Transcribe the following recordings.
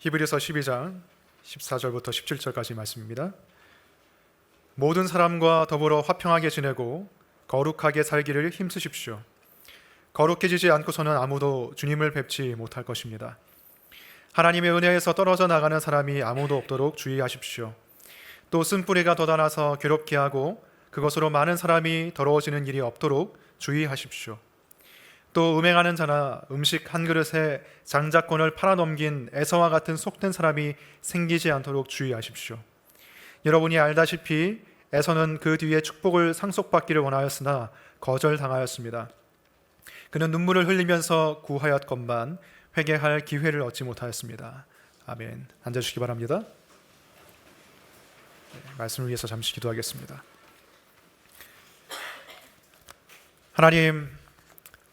히브리서 12장 14절부터 17절까지 말씀입니다. 모든 사람과 더불어 화평하게 지내고 거룩하게 살기를 힘쓰십시오. 거룩해지지 않고서는 아무도 주님을 뵙지 못할 것입니다. 하나님의 은혜에서 떨어져 나가는 사람이 아무도 없도록 주의하십시오. 또 쓴뿌리가 돋아나서 괴롭게 하고 그것으로 많은 사람이 더러워지는 일이 없도록 주의하십시오. 또 음행하는 자나 음식 한 그릇에 장자권을 팔아넘긴 에서와 같은 속된 사람이 생기지 않도록 주의하십시오. 여러분이 알다시피 에서는 그 뒤에 축복을 상속받기를 원하였으나 거절당하였습니다. 그는 눈물을 흘리면서 구하였건만 회개할 기회를 얻지 못하였습니다. 아멘. 앉아주시기 바랍니다. 말씀을 위해서 잠시 기도하겠습니다. 하나님,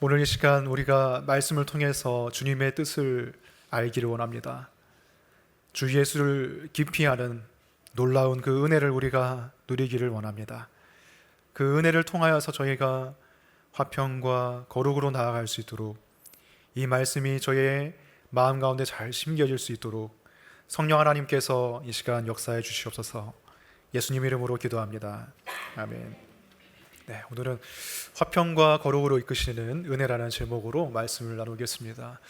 오늘 이 시간 우리가 말씀을 통해서 주님의 뜻을 알기를 원합니다. 주 예수를 깊이 아는 놀라운 그 은혜를 우리가 누리기를 원합니다. 그 은혜를 통하여서 저희가 화평과 거룩으로 나아갈 수 있도록, 이 말씀이 저의 마음 가운데 잘 심겨질 수 있도록 성령 하나님께서 이 시간 역사해 주시옵소서. 예수님 이름으로 기도합니다. 아멘. 네, 오늘은 화평과 거룩으로 이끄시는 은혜라는 제목으로 말씀을 나누겠습니다.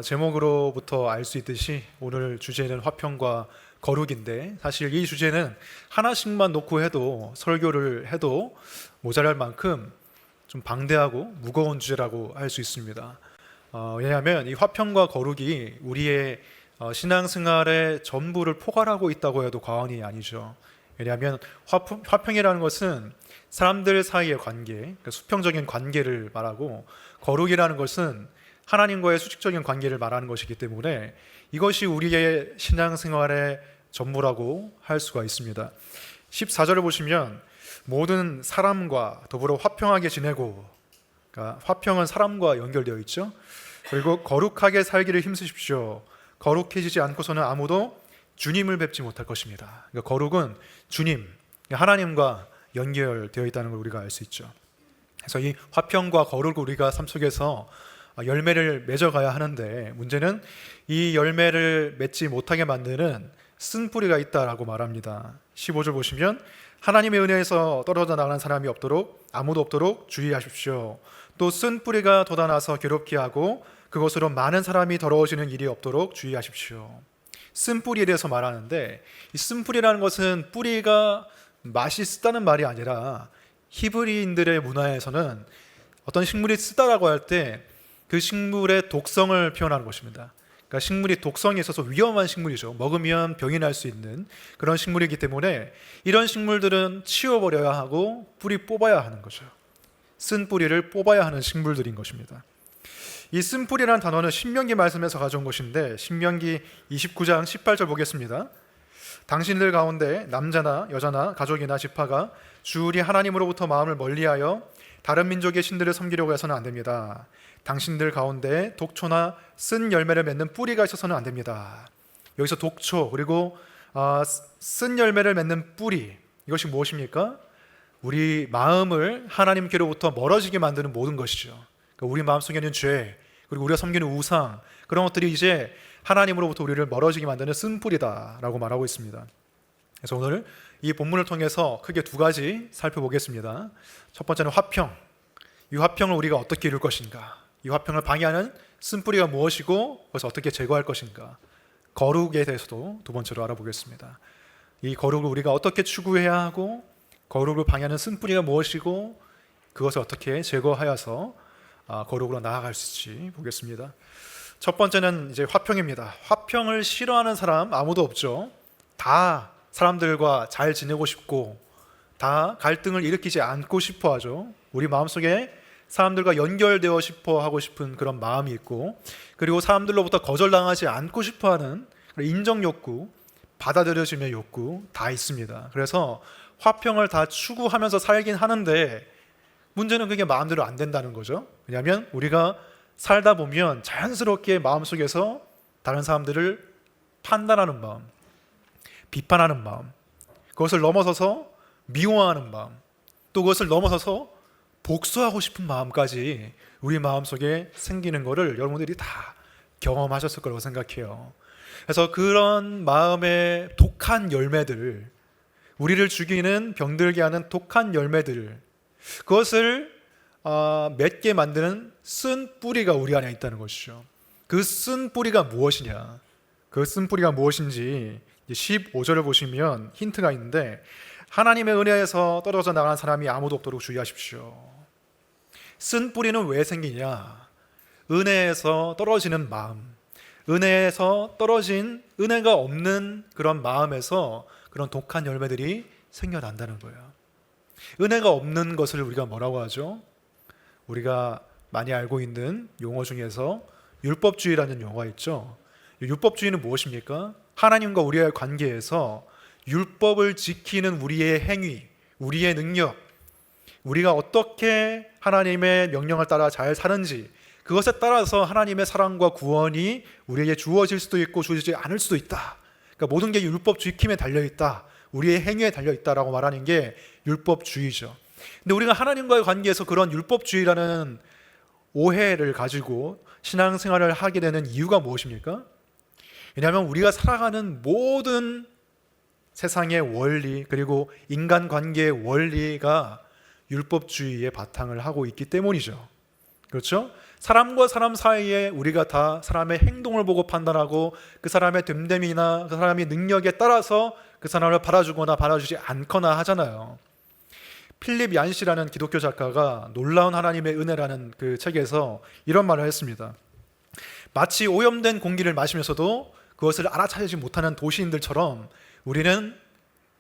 제목으로부터 알 수 있듯이 오늘 주제는 화평과 거룩인데, 사실 이 주제는 하나씩만 놓고 해도, 설교를 해도 모자랄 만큼 좀 방대하고 무거운 주제라고 할 수 있습니다. 왜냐하면 이 화평과 거룩이 우리의 신앙생활의 전부를 포괄하고 있다고 해도 과언이 아니죠. 왜냐하면 화평이라는 것은 사람들 사이의 관계, 그러니까 수평적인 관계를 말하고, 거룩이라는 것은 하나님과의 수직적인 관계를 말하는 것이기 때문에 이것이 우리의 신앙생활의 전부라고 할 수가 있습니다. 14절을 보시면 모든 사람과 더불어 화평하게 지내고, 그러니까 화평은 사람과 연결되어 있죠. 그리고 거룩하게 살기를 힘쓰십시오. 거룩해지지 않고서는 아무도 주님을 뵙지 못할 것입니다. 그러니까 거룩은 주님, 하나님과 연결되어 있다는 걸 우리가 알 수 있죠. 그래서 이 화평과 거룩을 우리가 삶 속에서 열매를 맺어가야 하는데, 문제는 이 열매를 맺지 못하게 만드는 쓴뿌리가 있다라고 말합니다. 15절 보시면 하나님의 은혜에서 떨어져 나가는 사람이 없도록, 아무도 없도록 주의하십시오. 또 쓴뿌리가 돋아나서 괴롭게 하고 그것으로 많은 사람이 더러워지는 일이 없도록 주의하십시오. 쓴뿌리에 대해서 말하는데, 이 쓴뿌리라는 것은 뿌리가 맛이 쓰다는 말이 아니라, 히브리인들의 문화에서는 어떤 식물이 쓰다라고 할 때 그 식물의 독성을 표현하는 것입니다. 그러니까 식물이 독성이 있어서 위험한 식물이죠. 먹으면 병이 날 수 있는 그런 식물이기 때문에 이런 식물들은 치워버려야 하고 뿌리 뽑아야 하는 거죠. 쓴 뿌리를 뽑아야 하는 식물들인 것입니다. 이 쓴뿌리라는 단어는 신명기 말씀에서 가져온 것인데, 신명기 29장 18절 보겠습니다. 당신들 가운데 남자나 여자나 가족이나 지파가 주 우리 하나님으로부터 마음을 멀리하여 다른 민족의 신들을 섬기려고 해서는 안 됩니다. 당신들 가운데 독초나 쓴 열매를 맺는 뿌리가 있어서는 안 됩니다. 여기서 독초, 그리고 쓴 열매를 맺는 뿌리, 이것이 무엇입니까? 우리 마음을 하나님께로부터 멀어지게 만드는 모든 것이죠. 그러니까 우리 마음속에 있는 죄, 그리고 우리가 섬기는 우상, 그런 것들이 이제 하나님으로부터 우리를 멀어지게 만드는 쓴뿌리다라고 말하고 있습니다. 그래서 오늘 이 본문을 통해서 크게 두 가지 살펴보겠습니다. 첫 번째는 화평. 이 화평을 우리가 어떻게 이룰 것인가? 이 화평을 방해하는 쓴뿌리가 무엇이고 그것을 어떻게 제거할 것인가? 거룩에 대해서도 두 번째로 알아보겠습니다. 이 거룩을 우리가 어떻게 추구해야 하고, 거룩을 방해하는 쓴뿌리가 무엇이고 그것을 어떻게 제거하여서 거룩으로 나아갈 수 있을지 보겠습니다. 첫 번째는 이제 화평입니다. 화평을 싫어하는 사람 아무도 없죠. 다 사람들과 잘 지내고 싶고, 다 갈등을 일으키지 않고 싶어 하죠. 우리 마음속에 사람들과 연결되어 싶어 하고 싶은 그런 마음이 있고, 그리고 사람들로부터 거절당하지 않고 싶어 하는 인정 욕구, 받아들여지는 욕구 다 있습니다. 그래서 화평을 다 추구하면서 살긴 하는데, 문제는 그게 마음대로 안 된다는 거죠. 왜냐하면 우리가 살다 보면 자연스럽게 마음속에서 다른 사람들을 판단하는 마음, 비판하는 마음, 그것을 넘어서서 미워하는 마음, 또 그것을 넘어서서 복수하고 싶은 마음까지 우리 마음속에 생기는 것을 여러분들이 다 경험하셨을 거라고 생각해요. 그래서 그런 마음의 독한 열매들, 우리를 죽이는 병들게 하는 독한 열매들, 그것을 맺게 만드는 쓴 뿌리가 우리 안에 있다는 것이죠. 그 쓴 뿌리가 무엇이냐? 그 쓴 뿌리가 무엇인지 15절을 보시면 힌트가 있는데, 하나님의 은혜에서 떨어져 나간 사람이 아무도 없도록 주의하십시오. 쓴 뿌리는 왜 생기냐? 은혜에서 떨어지는 마음, 은혜에서 떨어진, 은혜가 없는 그런 마음에서 그런 독한 열매들이 생겨난다는 거예요. 은혜가 없는 것을 우리가 뭐라고 하죠? 우리가 많이 알고 있는 용어 중에서 율법주의라는 용어가 있죠. 율법주의는 무엇입니까? 하나님과 우리의 관계에서 율법을 지키는 우리의 행위, 우리의 능력, 우리가 어떻게 하나님의 명령을 따라 잘 사는지, 그것에 따라서 하나님의 사랑과 구원이 우리에게 주어질 수도 있고 주어지지 않을 수도 있다. 그러니까 모든 게 율법 지킴에 달려있다, 우리의 행위에 달려있다라고 말하는 게 율법주의죠. 근데 우리가 하나님과의 관계에서 그런 율법주의라는 오해를 가지고 신앙생활을 하게 되는 이유가 무엇입니까? 왜냐하면 우리가 살아가는 모든 세상의 원리, 그리고 인간관계의 원리가 율법주의의 바탕을 하고 있기 때문이죠. 그렇죠? 사람과 사람 사이에 우리가 다 사람의 행동을 보고 판단하고, 그 사람의 됨됨이나 그 사람의 능력에 따라서 그 사람을 받아주거나 받아주지 않거나 하잖아요. 필립 얀시라는 기독교 작가가 놀라운 하나님의 은혜라는 그 책에서 이런 말을 했습니다. 마치 오염된 공기를 마시면서도 그것을 알아차리지 못하는 도시인들처럼 우리는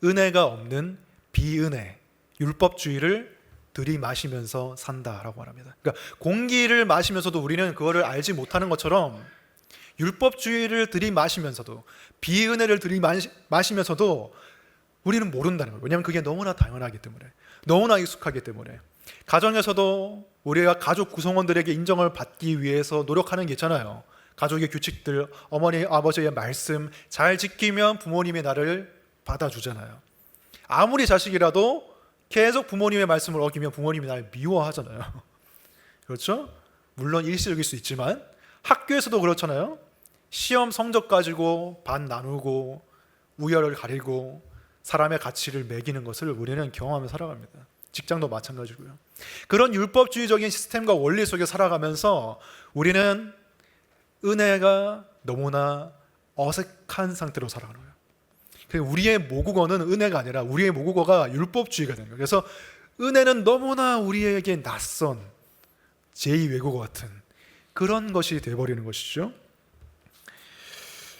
은혜가 없는 비은혜, 율법주의를 들이마시면서 산다라고 말합니다. 그러니까 공기를 마시면서도 우리는 그거를 알지 못하는 것처럼 율법주의를 들이마시면서도, 비은혜를 들이마시면서도 우리는 모른다는 거예요. 왜냐하면 그게 너무나 당연하기 때문에, 너무나 익숙하기 때문에. 가정에서도 우리가 가족 구성원들에게 인정을 받기 위해서 노력하는 게 있잖아요. 가족의 규칙들, 어머니, 아버지의 말씀 잘 지키면 부모님이 나를 받아주잖아요. 아무리 자식이라도 계속 부모님의 말씀을 어기면 부모님이 나를 미워하잖아요. 그렇죠? 물론 일시적일 수 있지만 학교에서도 그렇잖아요. 시험 성적 가지고 반 나누고 우열을 가리고 사람의 가치를 매기는 것을 우리는 경험하며 살아갑니다. 직장도 마찬가지고요. 그런 율법주의적인 시스템과 원리 속에 살아가면서 우리는 은혜가 너무나 어색한 상태로 살아가는 거예요. 우리의 모국어는 은혜가 아니라 우리의 모국어가 율법주의가 되는 거예요. 그래서 은혜는 너무나 우리에게 낯선 제2외국어 같은 그런 것이 되어버리는 것이죠.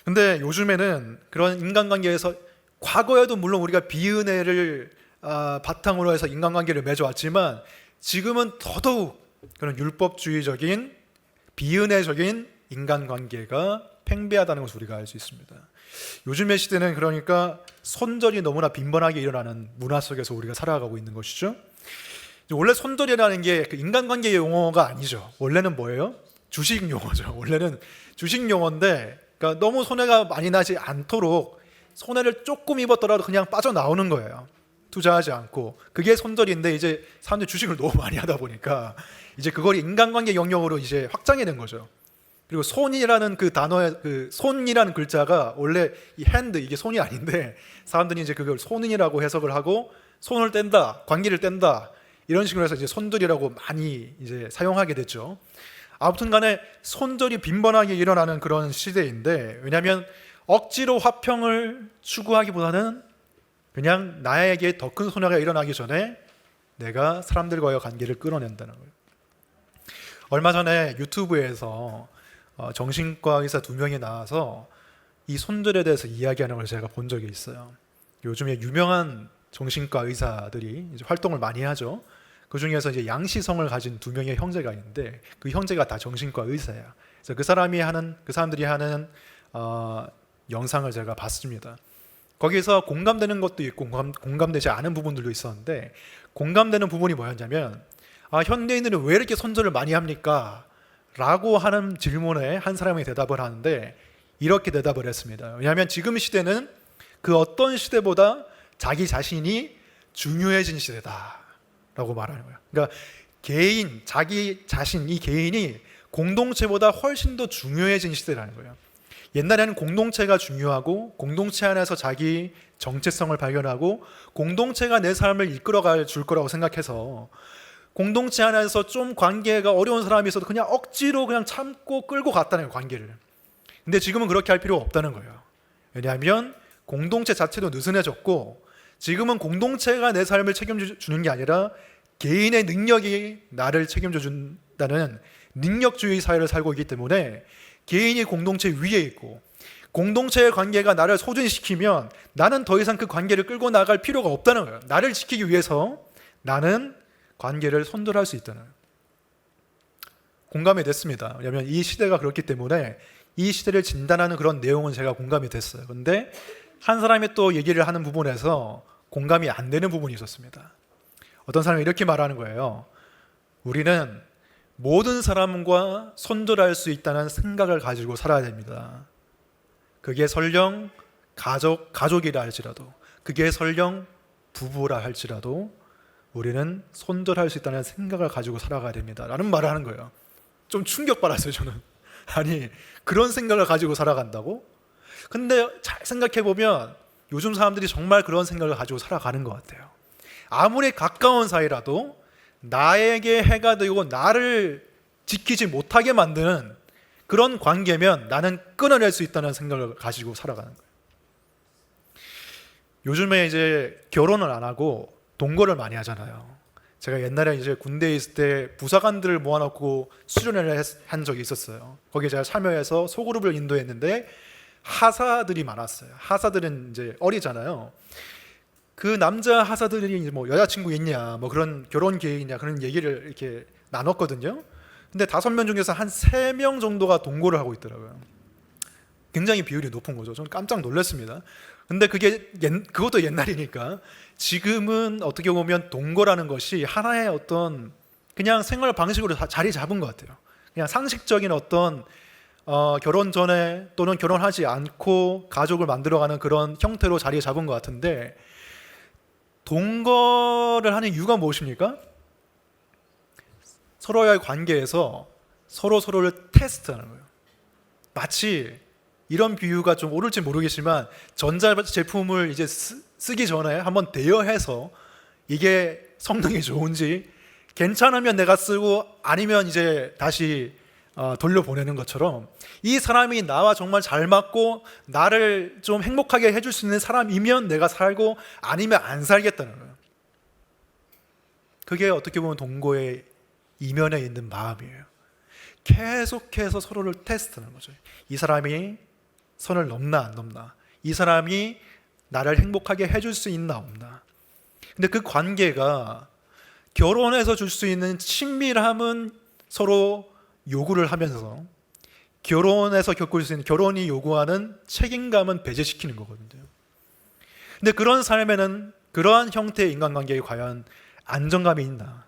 근데 요즘에는 그런 인간관계에서, 과거에도 물론 우리가 비은혜를 바탕으로 해서 인간관계를 맺어왔지만 지금은 더더욱 그런 율법주의적인 비은혜적인 인간관계가 팽배하다는 것을 우리가 알 수 있습니다. 요즘의 시대는 그러니까 손절이 너무나 빈번하게 일어나는 문화 속에서 우리가 살아가고 있는 것이죠. 원래 손절이라는 게 인간관계의 용어가 아니죠. 원래는 뭐예요? 주식 용어죠. 원래는 주식 용어인데, 그러니까 너무 손해가 많이 나지 않도록 손해를 조금 입었더라도 그냥 빠져나오는 거예요. 투자하지 않고. 그게 손절인데, 이제 사람들이 주식을 너무 많이 하다 보니까 이제 그걸 인간관계 영역으로 이제 확장해 낸 거죠. 그리고 손이라는 그 단어의 그 손이라는 글자가 원래 이 핸드, 이게 손이 아닌데 사람들이 이제 그걸 손이라고 해석을 하고 손을 뗀다, 관계를 뗀다, 이런 식으로 해서 이제 손들이라고 많이 이제 사용하게 됐죠. 아무튼 간에 손절이 빈번하게 일어나는 그런 시대인데, 왜냐하면 억지로 화평을 추구하기보다는 그냥 나에게 더 큰 손해가 일어나기 전에 내가 사람들과의 관계를 끌어낸다는 거예요. 얼마 전에 유튜브에서 정신과 의사 2명이 나와서 이 손들에 대해서 이야기하는 걸 제가 본 적이 있어요. 요즘에 유명한 정신과 의사들이 이제 활동을 많이 하죠. 그 중에서 이제 양시성을 가진 2명의 형제가 있는데 그 형제가 다 정신과 의사야. 그래서 그 사람들이 하는 영상을 제가 봤습니다. 거기서 공감되는 것도 있고 공감되지 않은 부분들도 있었는데, 공감되는 부분이 뭐였냐면, 현대인들은 왜 이렇게 손절을 많이 합니까? 라고 하는 질문에 한 사람이 대답을 하는데 이렇게 대답을 했습니다. 왜냐하면 지금 시대는 그 어떤 시대보다 자기 자신이 중요해진 시대다 라고 말하는 거예요. 그러니까 자기 자신, 이 개인이 공동체보다 훨씬 더 중요해진 시대라는 거예요. 옛날에는 공동체가 중요하고 공동체 안에서 자기 정체성을 발견하고 공동체가 내 삶을 이끌어갈 줄 거라고 생각해서 공동체 안에서 좀 관계가 어려운 사람이 있어도 그냥 억지로 그냥 참고 끌고 갔다는 거예요, 관계를. 근데 지금은 그렇게 할 필요가 없다는 거예요. 왜냐하면 공동체 자체도 느슨해졌고 지금은 공동체가 내 삶을 책임주는 게 아니라 개인의 능력이 나를 책임져 준다는 능력주의 사회를 살고 있기 때문에 개인이 공동체 위에 있고 공동체의 관계가 나를 소진시키면 나는 더 이상 그 관계를 끌고 나갈 필요가 없다는 거예요. 나를 지키기 위해서 나는 관계를 손절할 수 있다는 거예요. 공감이 됐습니다. 왜냐하면 이 시대가 그렇기 때문에 이 시대를 진단하는 그런 내용은 제가 공감이 됐어요. 그런데 한 사람이 또 얘기를 하는 부분에서 공감이 안 되는 부분이 있었습니다. 어떤 사람이 이렇게 말하는 거예요. 우리는 모든 사람과 손절할 수 있다는 생각을 가지고 살아야 됩니다. 그게 설령 가족이라 할지라도, 그게 설령 부부라 할지라도 우리는 손절할 수 있다는 생각을 가지고 살아가야 됩니다. 라는 말을 하는 거예요. 좀 충격받았어요, 저는. 아니, 그런 생각을 가지고 살아간다고? 근데 잘 생각해보면 요즘 사람들이 정말 그런 생각을 가지고 살아가는 것 같아요. 아무리 가까운 사이라도 나에게 해가 되고 나를 지키지 못하게 만드는 그런 관계면 나는 끊어낼 수 있다는 생각을 가지고 살아가는 거예요. 요즘에 이제 결혼을 안 하고 동거를 많이 하잖아요. 제가 옛날에 이제 군대에 있을 때 부사관들을 모아놓고 수련회를 한 적이 있었어요. 거기에 제가 참여해서 소그룹을 인도했는데 하사들이 많았어요. 하사들은 이제 어리잖아요. 그 남자 하사들이 뭐 여자친구 있냐, 뭐 그런 결혼 계획이냐 그런 얘기를 이렇게 나눴거든요. 근데 5명 중에서 한 3명 정도가 동거를 하고 있더라고요. 굉장히 비율이 높은 거죠. 저는 깜짝 놀랐습니다. 근데 그것도 옛날이니까 지금은 어떻게 보면 동거라는 것이 하나의 어떤 그냥 생활 방식으로 자리 잡은 것 같아요. 그냥 상식적인 어떤 결혼 전에 또는 결혼하지 않고 가족을 만들어가는 그런 형태로 자리 잡은 것 같은데 동거를 하는 이유가 무엇입니까? 서로의 관계에서 서로를 테스트하는 거예요. 마치 이런 비유가 좀 옳을지 모르겠지만 전자제품을 이제 쓰기 전에 한번 대여해서 이게 성능이 좋은지 괜찮으면 내가 쓰고 아니면 이제 다시 돌려보내는 것처럼 이 사람이 나와 정말 잘 맞고 나를 좀 행복하게 해줄 수 있는 사람이면 내가 살고 아니면 안 살겠다는 거예요. 그게 어떻게 보면 동거의 이면에 있는 마음이에요. 계속해서 서로를 테스트하는 거죠. 이 사람이 선을 넘나 안 넘나, 이 사람이 나를 행복하게 해줄 수 있나 없나. 근데 그 관계가 결혼해서 줄 수 있는 친밀함은 서로 요구를 하면서 결혼에서 겪을 수 있는 결혼이 요구하는 책임감은 배제시키는 거거든요. 근데 그런 삶에는 그러한 형태의 인간관계에 과연 안정감이 있나?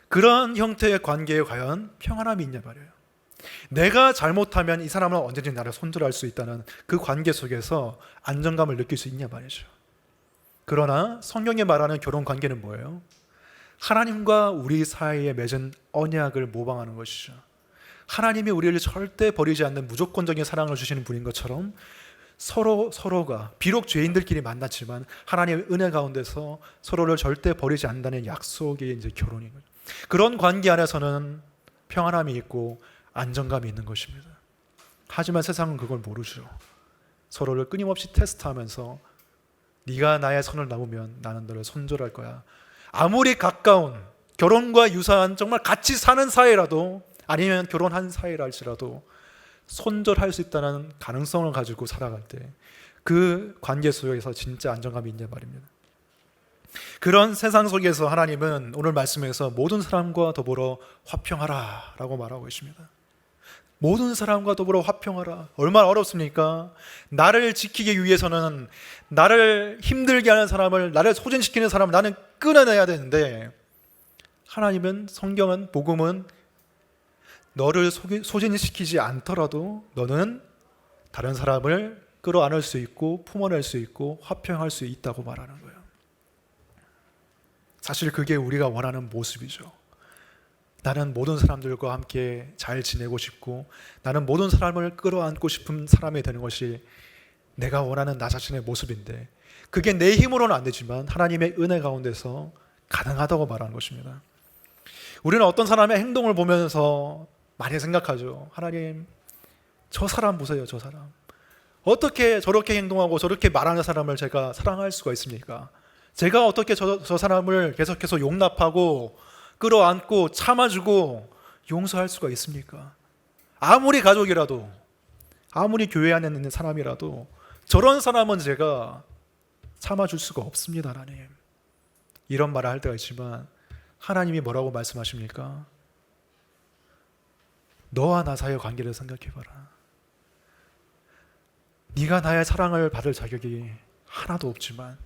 그런 형태의 관계에 과연 평안함이 있냐 말이에요. 내가 잘못하면 이 사람은 언제든지 나를 손절할 수 있다는 그 관계 속에서 안정감을 느낄 수 있냐 말이죠. 그러나 성경이 말하는 결혼 관계는 뭐예요? 하나님과 우리 사이에 맺은 언약을 모방하는 것이죠. 하나님이 우리를 절대 버리지 않는 무조건적인 사랑을 주시는 분인 것처럼 서로가 비록 죄인들끼리 만났지만 하나님의 은혜 가운데서 서로를 절대 버리지 않는다는 약속이 이제 결혼인 거죠. 그런 관계 안에서는 평안함이 있고 안정감이 있는 것입니다. 하지만 세상은 그걸 모르죠. 서로를 끊임없이 테스트하면서 네가 나의 선을 넘으면 나는 너를 손절할 거야. 아무리 가까운 결혼과 유사한 정말 같이 사는 사이라도 아니면 결혼한 사이라 할지라도 손절할 수 있다는 가능성을 가지고 살아갈 때 그 관계 속에서 진짜 안정감이 있냐 말입니다. 그런 세상 속에서 하나님은 오늘 말씀에서 모든 사람과 더불어 화평하라 라고 말하고 있습니다. 모든 사람과 더불어 화평하라. 얼마나 어렵습니까? 나를 지키기 위해서는 나를 힘들게 하는 사람을, 나를 소진시키는 사람을 나는 끊어내야 되는데 하나님은, 성경은, 복음은 너를 소진시키지 않더라도 너는 다른 사람을 끌어안을 수 있고 품어낼 수 있고 화평할 수 있다고 말하는 거예요. 사실 그게 우리가 원하는 모습이죠. 나는 모든 사람들과 함께 잘 지내고 싶고 나는 모든 사람을 끌어안고 싶은 사람이 되는 것이 내가 원하는 나 자신의 모습인데 그게 내 힘으로는 안 되지만 하나님의 은혜 가운데서 가능하다고 말하는 것입니다. 우리는 어떤 사람의 행동을 보면서 많이 생각하죠. 하나님, 저 사람 보세요. 저 사람 어떻게 저렇게 행동하고 저렇게 말하는 사람을 제가 사랑할 수가 있습니까? 제가 어떻게 저 사람을 계속해서 용납하고 끌어안고 참아주고 용서할 수가 있습니까? 아무리 가족이라도 아무리 교회 안에 있는 사람이라도 저런 사람은 제가 참아줄 수가 없습니다. 하나님, 이런 말을 할 때가 있지만 하나님이 뭐라고 말씀하십니까? 너와 나 사이의 관계를 생각해봐라. 네가 나의 사랑을 받을 자격이 하나도 없지만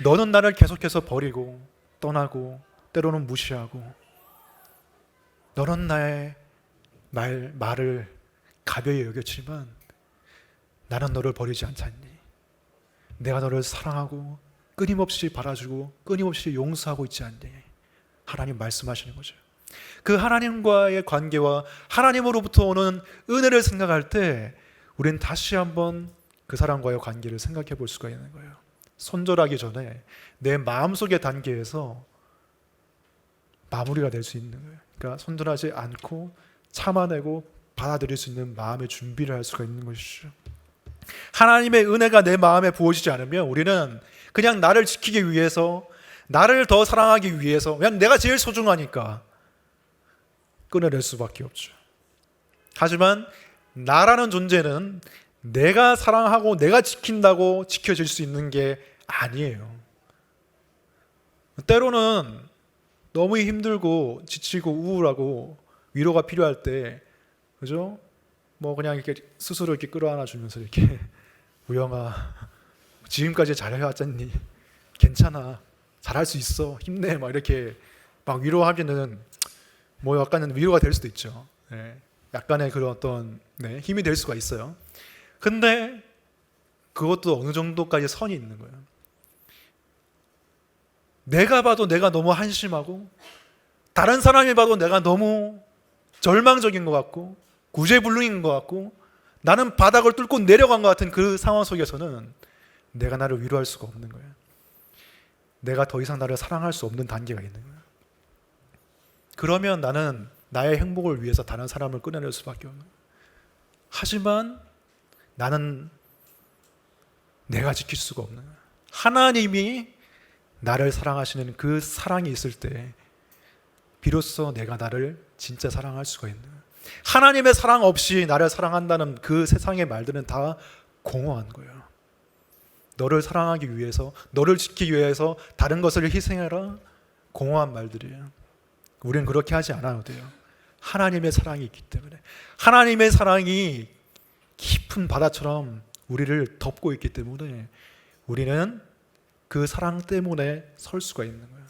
너는 나를 계속해서 버리고 떠나고 때로는 무시하고 너는 나의 말을 가벼이 여겼지만 나는 너를 버리지 않잖니. 내가 너를 사랑하고 끊임없이 바라주고 끊임없이 용서하고 있지 않니. 하나님 말씀하시는 거죠. 그 하나님과의 관계와 하나님으로부터 오는 은혜를 생각할 때 우리는 다시 한번 그 사람과의 관계를 생각해 볼 수가 있는 거예요. 손절하기 전에 내 마음속의 단계에서 마무리가 될 수 있는 거예요. 그러니까 손절하지 않고 참아내고 받아들일 수 있는 마음의 준비를 할 수가 있는 것이죠. 하나님의 은혜가 내 마음에 부어지지 않으면 우리는 그냥 나를 지키기 위해서 나를 더 사랑하기 위해서 그냥 내가 제일 소중하니까 끊어낼 수밖에 없죠. 하지만 나라는 존재는 내가 사랑하고 내가 지킨다고 지켜질 수 있는 게 아니에요. 때로는 너무 힘들고 지치고 우울하고 위로가 필요할 때, 그죠? 뭐 그냥 이렇게 스스로 이렇게 끌어안아 주면서 이렇게 우영아, 지금까지 잘해왔잖니? 괜찮아, 잘할 수 있어, 힘내, 막 이렇게 막 위로하면은 뭐 약간은 위로가 될 수도 있죠. 네. 약간의 그런 어떤 힘이 될 수가 있어요. 근데 그것도 어느 정도까지 선이 있는 거예요. 내가 봐도 내가 너무 한심하고 다른 사람이 봐도 내가 너무 절망적인 것 같고 구제불능인 것 같고 나는 바닥을 뚫고 내려간 것 같은 그 상황 속에서는 내가 나를 위로할 수가 없는 거예요. 내가 더 이상 나를 사랑할 수 없는 단계가 있는 거예요. 그러면 나는 나의 행복을 위해서 다른 사람을 끊어낼 수밖에 없는 거예요. 하지만 나는 내가 지킬 수가 없는 거예요. 하나님이 나를 사랑하시는 그 사랑이 있을 때 비로소 내가 나를 진짜 사랑할 수가 있는 거예요. 하나님의 사랑 없이 나를 사랑한다는 그 세상의 말들은 다 공허한 거예요. 너를 사랑하기 위해서, 너를 지키기 위해서 다른 것을 희생해라, 공허한 말들이에요. 우리는 그렇게 하지 않아도 돼요. 하나님의 사랑이 있기 때문에. 하나님의 사랑이 깊은 바다처럼 우리를 덮고 있기 때문에 우리는 그 사랑 때문에 설 수가 있는 거예요.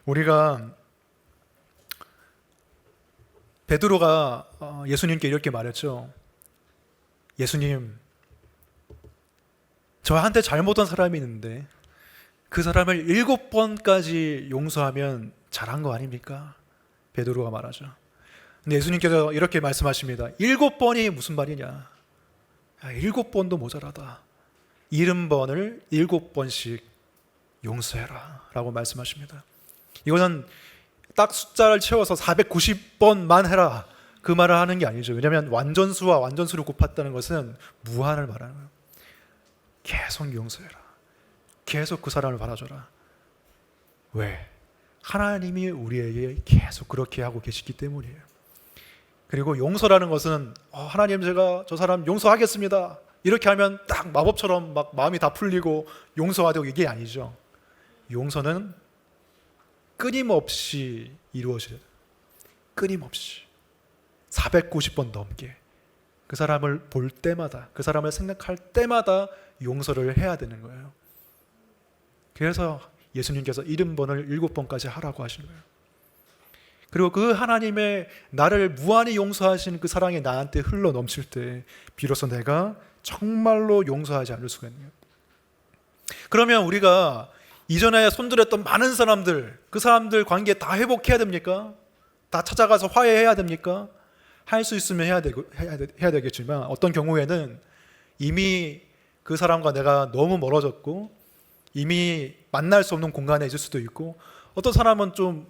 우리가 베드로가 예수님께 이렇게 말했죠. 예수님, 저한테 잘못한 사람이 있는데 그 사람을 7번까지 용서하면 잘한 거 아닙니까? 베드로가 말하죠. 근데 예수님께서 이렇게 말씀하십니다. 7번이 무슨 말이냐? 7번도 모자라다. 70번을 7번씩 용서해라 라고 말씀하십니다. 이거는 딱 숫자를 채워서 490번만 해라 그 말을 하는 게 아니죠. 왜냐하면 완전수와 완전수를 곱했다는 것은 무한을 말하는 거예요. 계속 용서해라. 계속 그 사람을 바라줘라. 왜? 하나님이 우리에게 계속 그렇게 하고 계시기 때문이에요. 그리고 용서라는 것은 하나님 제가 저 사람 용서하겠습니다 이렇게 하면 딱 마법처럼 막 마음이 다 풀리고 용서가 되고 이게 아니죠. 용서는 끊임없이 이루어져요. 끊임없이 490번 넘게 그 사람을 볼 때마다 그 사람을 생각할 때마다 용서를 해야 되는 거예요. 그래서 예수님께서 70번을 7번까지 하라고 하신 거예요. 그리고 그 하나님의 나를 무한히 용서하시는 그 사랑이 나한테 흘러 넘칠 때 비로소 내가 정말로 용서하지 않을 수가 있는 거예요. 그러면 우리가 이전에 손들었던 많은 사람들, 그 사람들 관계 다 회복해야 됩니까? 다 찾아가서 화해해야 됩니까? 할 수 있으면 해야 되겠지만 어떤 경우에는 이미 그 사람과 내가 너무 멀어졌고 이미 만날 수 없는 공간에 있을 수도 있고, 어떤 사람은 좀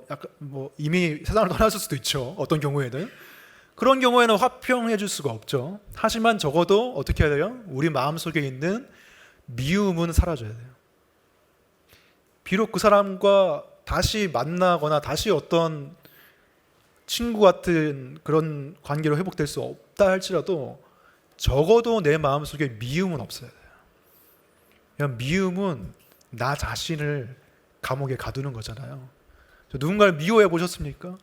약간 이미 세상을 떠났을 수도 있죠. 어떤 경우에는. 그런 경우에는 화평해 줄 수가 없죠. 하지만 적어도 어떻게 해야 돼요? 우리 마음속에 있는 미움은 사라져야 돼요. 비록 그 사람과 다시 만나거나 다시 어떤 친구 같은 그런 관계로 회복될 수 없다 할지라도 적어도 내 마음속에 미움은 없어야 돼요. 그냥 미움은 나 자신을 감옥에 가두는 거잖아요. 누군가를 미워해 보셨습니까?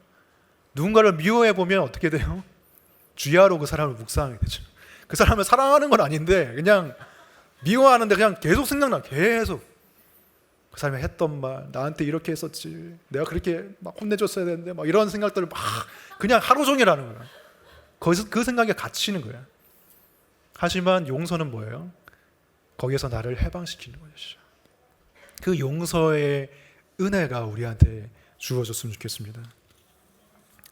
누군가를 미워해 보면 어떻게 돼요? 주야로 그 사람을 묵상하게 되죠. 그 사람을 사랑하는 건 아닌데 그냥 미워하는데 그냥 계속 생각나. 계속 그 사람이 했던 말, 나한테 이렇게 했었지, 내가 그렇게 막 혼내줬어야 되는데, 막 이런 생각들을 막 그냥 하루 종일 하는 거예요. 거기서 그 생각에 갇히는 거예요. 하지만 용서는 뭐예요? 거기에서 나를 해방시키는 것이죠. 그 용서의 은혜가 우리한테 주어졌으면 좋겠습니다.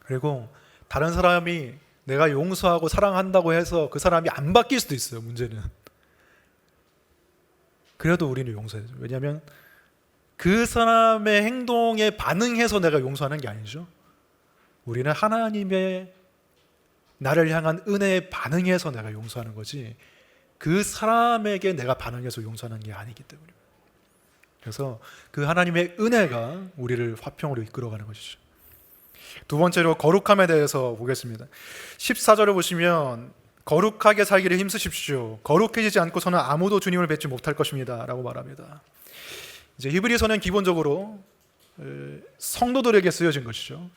그리고 다른 사람이 내가 용서하고 사랑한다고 해서 그 사람이 안 바뀔 수도 있어요. 문제는. 그래도 우리는 용서해야죠. 왜냐하면 그 사람의 행동에 반응해서 내가 용서하는 게 아니죠. 우리는 하나님의 나를 향한 은혜에 반응해서 내가 용서하는 거지, 그 사람에게 내가 반응해서 용서하는 게 아니기 때문에. 그래서 그 하나님의 은혜가 우리를 화평으로 이끌어가는 것이죠. 두 번째로 거룩함에 대해서 보겠습니다. 14절을 보시면 거룩하게 살기를 힘쓰십시오. 거룩해지지 않고서는 아무도 주님을 뵙지 못할 것입니다 라고 말합니다. 이제 히브리서는 기본적으로 성도들에게 쓰여진 것이죠.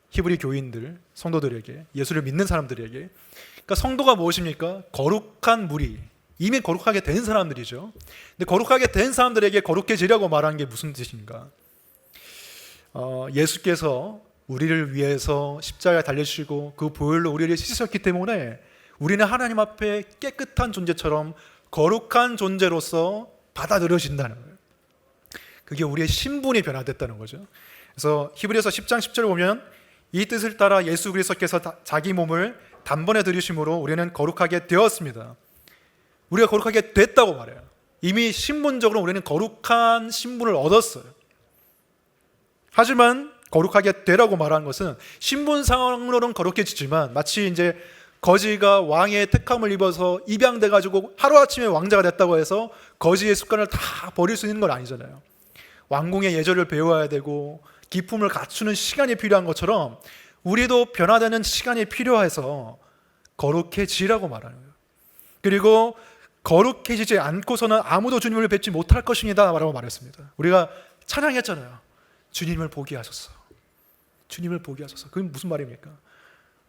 히브리 교인들, 성도들에게, 예수를 믿는 사람들에게. 그러니까 성도가 무엇입니까? 거룩한 무리, 이미 거룩하게 된 사람들이죠. 근데 거룩하게 된 사람들에게 거룩해지려고 말하는 게 무슨 뜻인가? 예수께서 우리를 위해서 십자가에 달리시고 그 보혈로 우리를 씻으셨기 때문에 우리는 하나님 앞에 깨끗한 존재처럼 거룩한 존재로서 받아들여진다는 거예요. 그게 우리의 신분이 변화됐다는 거죠. 그래서 히브리서 10장 10절 보면 이 뜻을 따라 예수 그리스도께서 자기 몸을 단번에 들이심으로 우리는 거룩하게 되었습니다. 우리가 거룩하게 됐다고 말해요. 이미 신분적으로 우리는 거룩한 신분을 얻었어요. 하지만 거룩하게 되라고 말하는 것은 신분상으로는 거룩해지지만 마치 이제 거지가 왕의 택함을 입어서 입양돼 가지고 하루아침에 왕자가 됐다고 해서 거지의 습관을 다 버릴 수 있는 건 아니잖아요. 왕궁의 예절을 배워야 되고 기품을 갖추는 시간이 필요한 것처럼 우리도 변화되는 시간이 필요해서 거룩해지라고 말하는 거예요. 그리고 거룩해지지 않고서는 아무도 주님을 뵙지 못할 것입니다 라고 말했습니다. 우리가 찬양했잖아요. 주님을 보게 하소서. 주님을 보게 하소서. 그게 무슨 말입니까?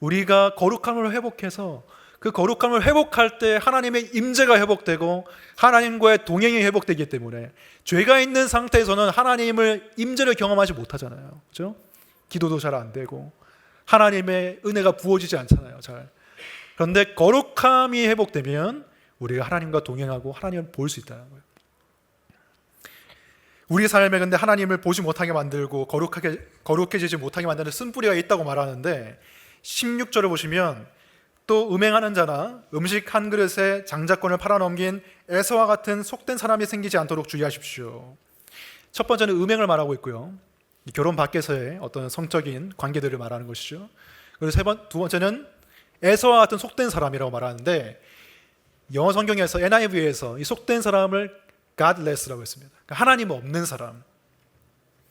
우리가 거룩함을 회복해서 그 거룩함을 회복할 때 하나님의 임재가 회복되고 하나님과의 동행이 회복되기 때문에 죄가 있는 상태에서는 하나님을 임재를 경험하지 못하잖아요. 그렇죠? 기도도 잘 안 되고 하나님의 은혜가 부어지지 않잖아요. 잘. 그런데 거룩함이 회복되면 우리가 하나님과 동행하고 하나님을 볼 수 있다는 거예요. 우리 삶에 근데 하나님을 보지 못하게 만들고 거룩해지지 못하게 만드는 쓴뿌리가 있다고 말하는데 16절을 보시면 또 음행하는 자나 음식 한 그릇에 장자권을 팔아넘긴 에서와 같은 속된 사람이 생기지 않도록 주의하십시오. 첫 번째는 음행을 말하고 있고요. 결혼 밖에서의 어떤 성적인 관계들을 말하는 것이죠. 그리고 두 번째는 에서와 같은 속된 사람이라고 말하는데 영어 성경에서 NIV에서 이 속된 사람을 godless라고 했습니다. 그러니까 하나님 없는 사람,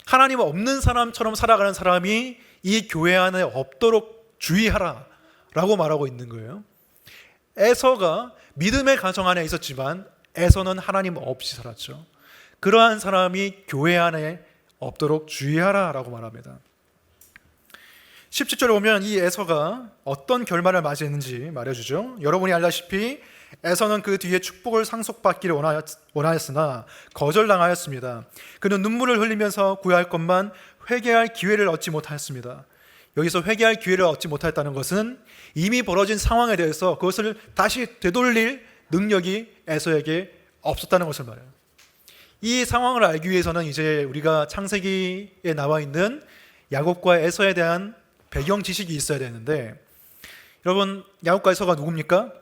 하나님 없는 사람처럼 살아가는 사람이 이 교회 안에 없도록 주의하라 라고 말하고 있는 거예요. 에서가 믿음의 가정 안에 있었지만 에서는 하나님 없이 살았죠. 그러한 사람이 교회 안에 없도록 주의하라 라고 말합니다. 17절에 보면 이 에서가 어떤 결말을 맞이했는지 말해주죠. 여러분이 알다시피 에서는 그 뒤에 축복을 상속받기를 원하였으나 거절당하였습니다. 그는 눈물을 흘리면서 구할 것만 회개할 기회를 얻지 못하였습니다. 여기서 회개할 기회를 얻지 못했다는 것은 이미 벌어진 상황에 대해서 그것을 다시 되돌릴 능력이 에서에게 없었다는 것을 말해요. 이 상황을 알기 위해서는 이제 우리가 창세기에 나와 있는 야곱과 에서에 대한 배경 지식이 있어야 되는데, 여러분 야곱과 에서가 누굽니까?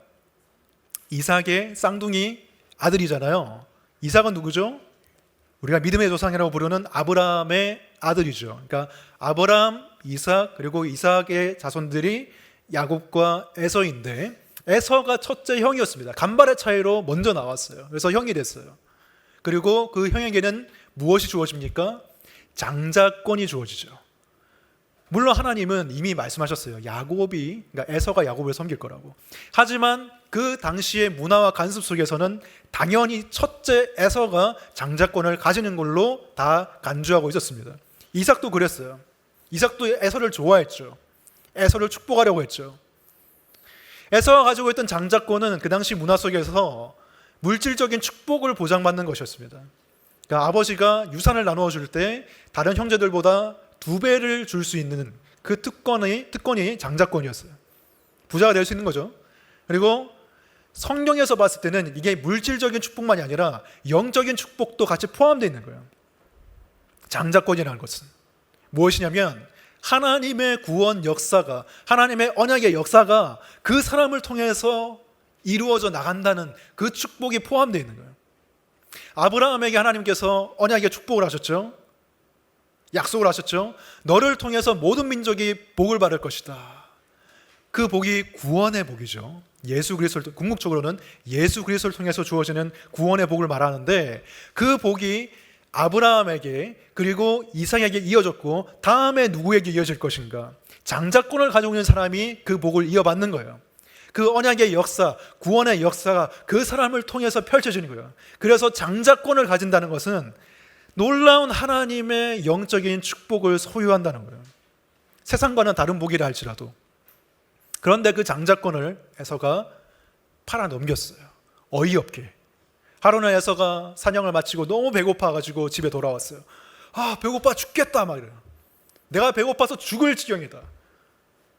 이삭의 쌍둥이 아들이잖아요. 이삭은 누구죠? 우리가 믿음의 조상이라고 부르는 아브라함의 아들이죠. 그러니까 아브라함, 이삭, 그리고 이삭의 자손들이 야곱과 에서인데, 에서가 첫째 형이었습니다. 간발의 차이로 먼저 나왔어요. 그래서 형이 됐어요. 그리고 그 형에게는 무엇이 주어집니까? 장자권이 주어지죠. 물론 하나님은 이미 말씀하셨어요. 그러니까 에서가 야곱을 섬길 거라고. 하지만 그 당시의 문화와 관습 속에서는 당연히 첫째 에서가 장자권을 가지는 걸로 다 간주하고 있었습니다. 이삭도 그랬어요. 이삭도 에서를 좋아했죠. 에서를 축복하려고 했죠. 에서가 가지고 있던 장자권은 그 당시 문화 속에서 물질적인 축복을 보장받는 것이었습니다. 그러니까 아버지가 유산을 나누어 줄 때 다른 형제들보다 2배를 줄 수 있는 그 특권이 장자권이었어요. 부자가 될 수 있는 거죠. 그리고 성경에서 봤을 때는 이게 물질적인 축복만이 아니라 영적인 축복도 같이 포함되어 있는 거예요. 장자권이라는 것은 무엇이냐면 하나님의 구원 역사가, 하나님의 언약의 역사가 그 사람을 통해서 이루어져 나간다는 그 축복이 포함되어 있는 거예요. 아브라함에게 하나님께서 언약의 축복을 하셨죠. 약속을 하셨죠. 너를 통해서 모든 민족이 복을 받을 것이다. 그 복이 구원의 복이죠. 예수 그리스도를, 궁극적으로는 예수 그리스도를 통해서 주어지는 구원의 복을 말하는데, 그 복이 아브라함에게 그리고 이삭에게 이어졌고 다음에 누구에게 이어질 것인가? 장자권을 가지고 있는 사람이 그 복을 이어받는 거예요. 그 언약의 역사, 구원의 역사가 그 사람을 통해서 펼쳐지는 거예요. 그래서 장자권을 가진다는 것은 놀라운 하나님의 영적인 축복을 소유한다는 거예요. 세상과는 다른 복이라 할지라도. 그런데 그 장자권을 에서가 팔아 넘겼어요. 어이없게. 하루는 에서가 사냥을 마치고 너무 배고파가지고 집에 돌아왔어요. 아, 배고파 죽겠다 막 이래요. 내가 배고파서 죽을 지경이다.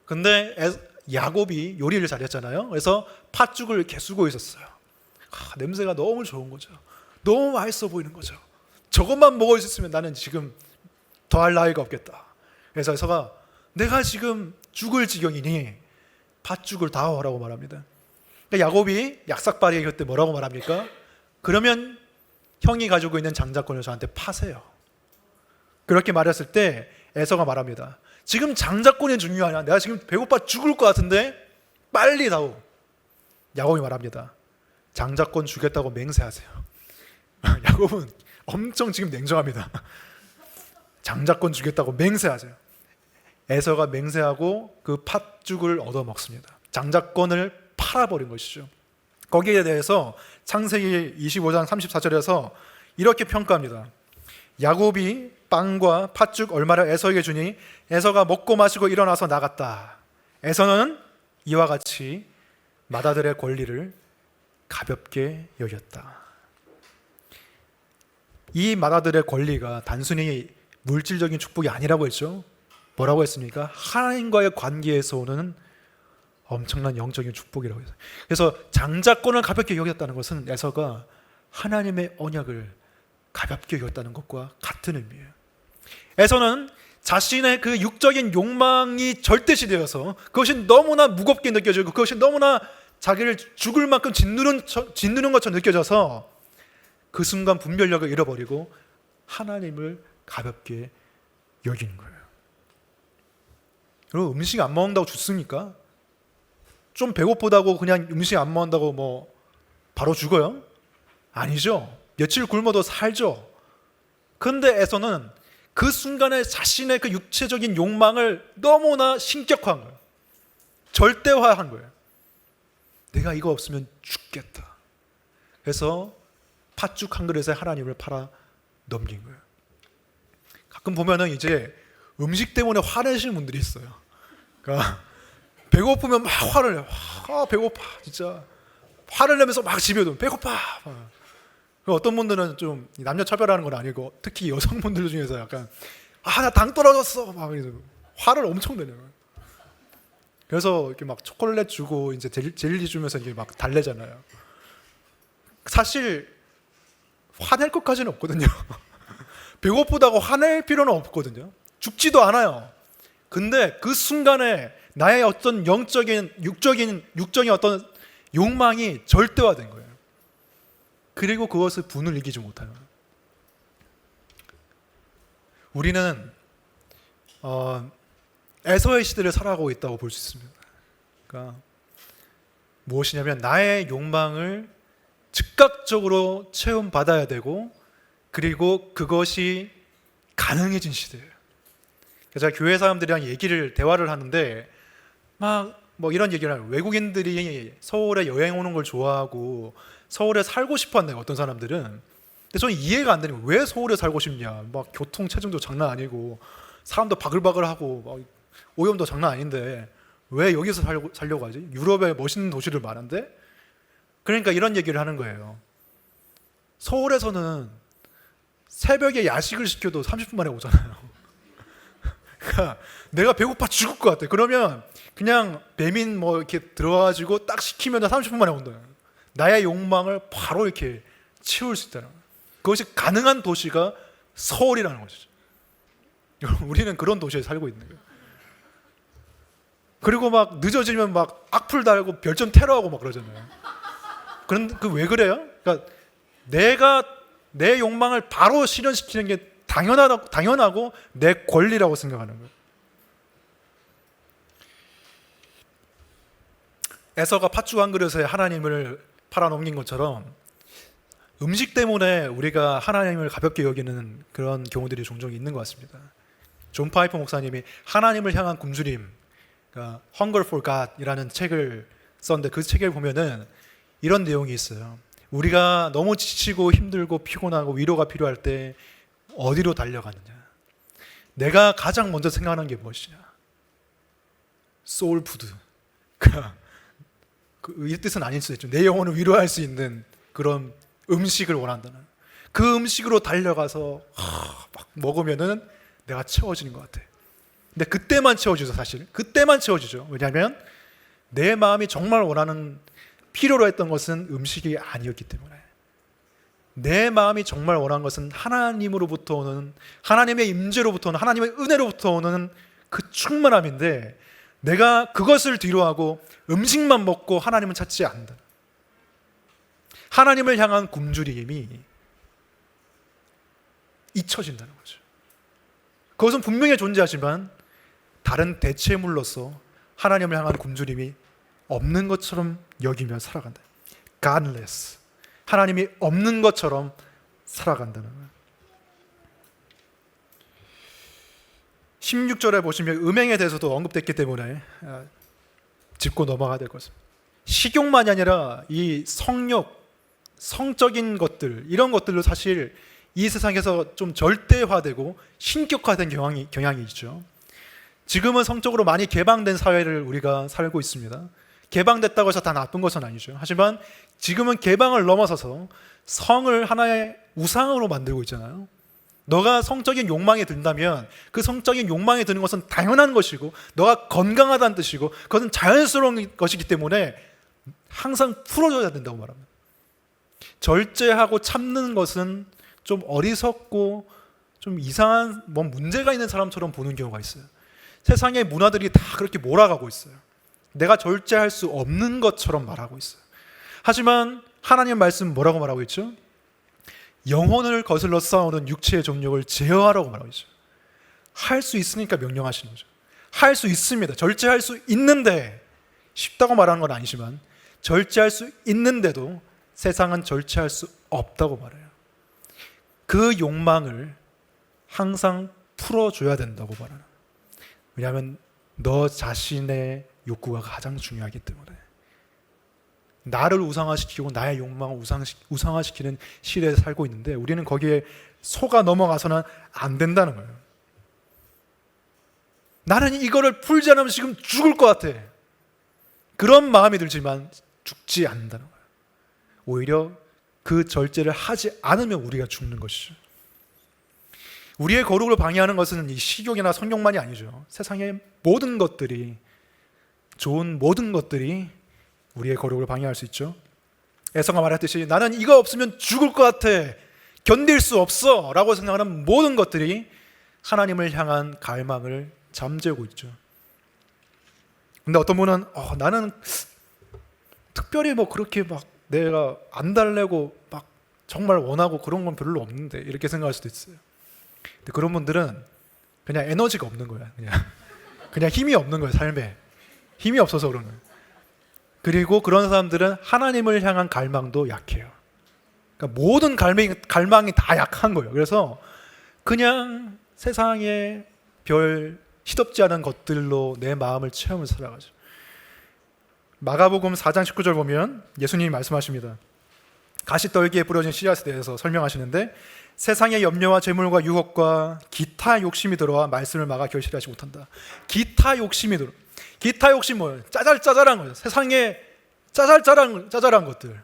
근데 야곱이 요리를 잘했잖아요. 그래서 팥죽을 이렇게 쓰고 있었어요. 냄새가 너무 좋은 거죠. 너무 맛있어 보이는 거죠. 저것만 먹을 수 있으면 나는 지금 더할 나위가 없겠다. 그래서 에서가 내가 지금 죽을 지경이니 팥죽을 다오라고 말합니다. 그러니까 야곱이 약삭빠리에 그때 뭐라고 말합니까? 그러면 형이 가지고 있는 장자권을 저한테 파세요. 그렇게 말했을 때 에서가 말합니다. 지금 장자권이 중요하냐? 내가 지금 배고파 죽을 것 같은데 빨리 다오. 야곱이 말합니다. 장자권 주겠다고 맹세하세요. 야곱은 엄청 지금 냉정합니다. 장자권 주겠다고 맹세하세요. 에서가 맹세하고 그 팥죽을 얻어먹습니다. 장자권을 팔아버린 것이죠. 거기에 대해서 창세기 25장 34절에서 이렇게 평가합니다. 야곱이 빵과 팥죽 얼마를 에서에게 주니 에서가 먹고 마시고 일어나서 나갔다. 에서는 이와 같이 맏아들의 권리를 가볍게 여겼다. 이 맏아들의 권리가 단순히 물질적인 축복이 아니라고 했죠. 뭐라고 했습니까? 하나님과의 관계에서 오는 엄청난 영적인 축복이라고 했어요. 그래서 장자권을 가볍게 여겼다는 것은 에서가 하나님의 언약을 가볍게 여겼다는 것과 같은 의미예요. 에서는 자신의 그 육적인 욕망이 절대시되어서 그것이 너무나 무겁게 느껴지고 그것이 너무나 자기를 죽을 만큼 짓누른 것처럼 느껴져서 그 순간 분별력을 잃어버리고 하나님을 가볍게 여기는 거예요. 여러분, 음식 안 먹는다고 죽습니까? 좀 배고프다고 그냥 음식 안 먹는다고 뭐 바로 죽어요? 아니죠. 며칠 굶어도 살죠. 그런데 에서는 그 순간에 자신의 그 육체적인 욕망을 너무나 신격화한 거예요. 절대화한 거예요. 내가 이거 없으면 죽겠다. 그래서 팥죽 한 그릇에 하나님을 팔아 넘긴 거예요. 가끔 보면은 이제 음식 때문에 화내시는 분들이 있어요. 그러니까 배고프면 막 화를 내요. 배고파 진짜 화를 내면서 막 집에 도 배고파. 어떤 분들은 좀 남녀 차별하는 건 아니고 특히 여성분들 중에서 약간 나 당 떨어졌어 막 화를 엄청 내요. 그래서 이렇게 막 초콜릿 주고 이제 젤리 주면서 이렇게 막 달래잖아요. 사실 화낼 것까지는 없거든요. 배고프다고 화낼 필요는 없거든요. 죽지도 않아요. 근데 그 순간에 나의 어떤 영적인 육적인 어떤 욕망이 절대화된 거예요. 그리고 그것을 분을 이기지 못해요. 우리는 에서의 시대를 살아가고 있다고 볼 수 있습니다. 그러니까 무엇이냐면 나의 욕망을 즉각적으로 체험받아야 되고 그리고 그것이 가능해진 시대예요. 제가 교회 사람들이랑 대화를 하는데 막 뭐 이런 얘기를 해요. 외국인들이 서울에 여행 오는 걸 좋아하고 서울에 살고 싶어 한대요. 어떤 사람들은. 근데 저는 이해가 안 되는 거예요. 왜 서울에 살고 싶냐. 막 교통 체증도 장난 아니고 사람도 바글바글하고 막 오염도 장난 아닌데 왜 여기서 살려고 하지? 유럽에 멋있는 도시들 많은데? 그러니까 이런 얘기를 하는 거예요. 서울에서는 새벽에 야식을 시켜도 30분 만에 오잖아요. 그러니까 내가 배고파 죽을 것 같아. 그러면 그냥 배민 뭐 이렇게 들어와가지고 딱 시키면 30분 만에 온다. 나의 욕망을 바로 이렇게 채울 수 있다는 거예요. 그것이 가능한 도시가 서울이라는 것이죠. 우리는 그런 도시에 살고 있는 거예요. 그리고 막 늦어지면 막 악플 달고 별점 테러하고 막 그러잖아요. 그런데 그 왜 그래요? 그러니까 내가 내 욕망을 바로 실현시키는 게 당연하고 내 권리라고 생각하는 거예요. 에서가 팥죽 한 그릇에 하나님을 팔아넘긴 것처럼 음식 때문에 우리가 하나님을 가볍게 여기는 그런 경우들이 종종 있는 것 같습니다. 존 파이퍼 목사님이 하나님을 향한 굶주림, 그러니까 Hunger for God이라는 책을 썼는데 그 책을 보면은 이런 내용이 있어요. 우리가 너무 지치고 힘들고 피곤하고 위로가 필요할 때 어디로 달려가느냐? 내가 가장 먼저 생각하는 게 무엇이냐? 소울푸드. 이 뜻은 아닐 수도 있죠. 내 영혼을 위로할 수 있는 그런 음식을 원한다는. 그 음식으로 달려가서 막 먹으면은 내가 채워지는 것 같아. 근데 그때만 채워지죠, 사실. 그때만 채워지죠. 왜냐하면 내 마음이 정말 원하는 필요로 했던 것은 음식이 아니었기 때문에. 내 마음이 정말 원한 것은 하나님으로부터 오는, 하나님의 임재로부터 오는, 하나님의 은혜로부터 오는 그 충만함인데 내가 그것을 뒤로하고 음식만 먹고 하나님은 찾지 않는다. 하나님을 향한 굶주림이 잊혀진다는 거죠. 그것은 분명히 존재하지만 다른 대체물로서 하나님을 향한 굶주림이 없는 것처럼 여기며 살아간다. Godless. 하나님이 없는 것처럼 살아간다는 거예요. 16절에 보시면 음행에 대해서도 언급됐기 때문에 짚고 넘어가야 될 것입니다. 식욕만이 아니라 이 성욕, 성적인 것들, 이런 것들도 사실 이 세상에서 좀 절대화되고 신격화된 경향이 있죠. 지금은 성적으로 많이 개방된 사회를 우리가 살고 있습니다. 개방됐다고 해서 다 나쁜 것은 아니죠. 하지만 지금은 개방을 넘어서서 성을 하나의 우상으로 만들고 있잖아요. 너가 성적인 욕망에 든다면 그 성적인 욕망에 드는 것은 당연한 것이고 너가 건강하다는 뜻이고 그것은 자연스러운 것이기 때문에 항상 풀어줘야 된다고 말합니다. 절제하고 참는 것은 좀 어리석고 좀 이상한 뭔 문제가 있는 사람처럼 보는 경우가 있어요. 세상의 문화들이 다 그렇게 몰아가고 있어요. 내가 절제할 수 없는 것처럼 말하고 있어요. 하지만 하나님 말씀 뭐라고 말하고 있죠? 영혼을 거슬러 싸우는 육체의 정욕을 제어하라고 말하고 있죠. 할 수 있으니까 명령하시는 거죠. 할 수 있습니다. 절제할 수 있는데 쉽다고 말하는 건 아니지만 절제할 수 있는데도 세상은 절제할 수 없다고 말해요. 그 욕망을 항상 풀어줘야 된다고 말하는. 왜냐하면 너 자신의 욕구가 가장 중요하기 때문에. 나를 우상화시키고 나의 욕망을 우상화시키는 시대에 살고 있는데 우리는 거기에 속아 넘어가서는 안 된다는 거예요. 나는 이거를 풀지 않으면 지금 죽을 것 같아. 그런 마음이 들지만 죽지 않는다는 거예요. 오히려 그 절제를 하지 않으면 우리가 죽는 것이죠. 우리의 거룩을 방해하는 것은 이 식욕이나 성욕만이 아니죠. 세상의 모든 것들이, 좋은 모든 것들이 우리의 거룩을 방해할 수 있죠. 에서가 말했듯이 나는 이거 없으면 죽을 것 같아. 견딜 수 없어 라고 생각하는 모든 것들이 하나님을 향한 갈망을 잠재우고 있죠. 근데 어떤 분은 나는 특별히 뭐 그렇게 막 내가 안 달래고 막 정말 원하고 그런 건 별로 없는데 이렇게 생각할 수도 있어요. 근데 그런 분들은 그냥 에너지가 없는 거야. 그냥 힘이 없는 거예요. 삶에 힘이 없어서 그런 거예요. 그리고 그런 사람들은 하나님을 향한 갈망도 약해요. 그러니까 모든 갈망이 다 약한 거예요. 그래서 그냥 세상에 별 시덥지 않은 것들로 내 마음을 채우며 살아가죠. 마가복음 4장 19절 보면 예수님이 말씀하십니다. 가시떨기에 뿌려진 씨앗에 대해서 설명하시는데 세상의 염려와 재물과 유혹과 기타 욕심이 들어와 말씀을 막아 결실하지 못한다. 기타 욕심이 들어. 기타 욕심 뭐예요? 짜잘짜잘한 거예요. 세상에 짜잘한 것들.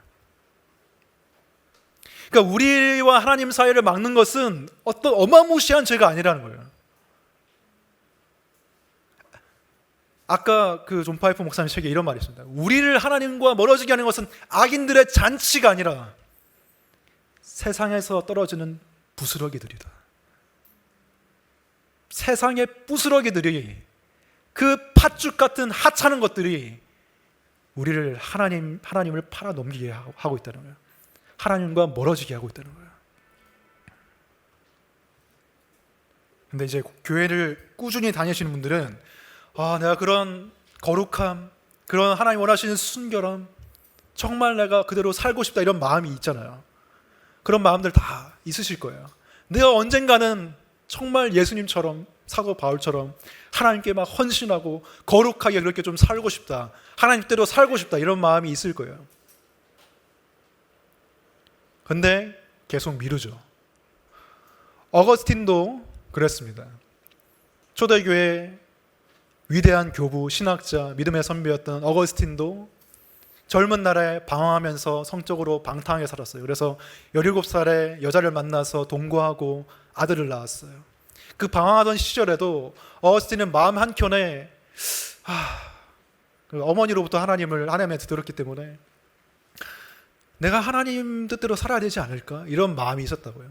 그러니까 우리와 하나님 사이를 막는 것은 어떤 어마무시한 죄가 아니라는 거예요. 아까 그 존 파이프 목사님 책에 이런 말이 있습니다. 우리를 하나님과 멀어지게 하는 것은 악인들의 잔치가 아니라 세상에서 떨어지는 부스러기들이다. 세상의 부스러기들이, 그 팥죽 같은 하찮은 것들이 우리를 하나님을 팔아넘기게 하고 있다는 거예요. 하나님과 멀어지게 하고 있다는 거예요. 근데 이제 교회를 꾸준히 다니시는 분들은 내가 그런 거룩함, 그런 하나님 원하시는 순결함, 정말 내가 그대로 살고 싶다 이런 마음이 있잖아요. 그런 마음들 다 있으실 거예요. 내가 언젠가는 정말 예수님처럼, 사도 바울처럼 하나님께 막 헌신하고 거룩하게 그렇게 좀 살고 싶다, 하나님 뜻대로 살고 싶다 이런 마음이 있을 거예요. 근데 계속 미루죠. 어거스틴도 그랬습니다. 초대교회 위대한 교부, 신학자, 믿음의 선배였던 어거스틴도 젊은 날에 방황하면서 성적으로 방탕하게 살았어요. 그래서 17살에 여자를 만나서 동거하고 아들을 낳았어요. 그 방황하던 시절에도 어거스틴은 마음 한켠에 그 어머니로부터 하나님한테 들었기 때문에 내가 하나님 뜻대로 살아야 되지 않을까? 이런 마음이 있었다고요.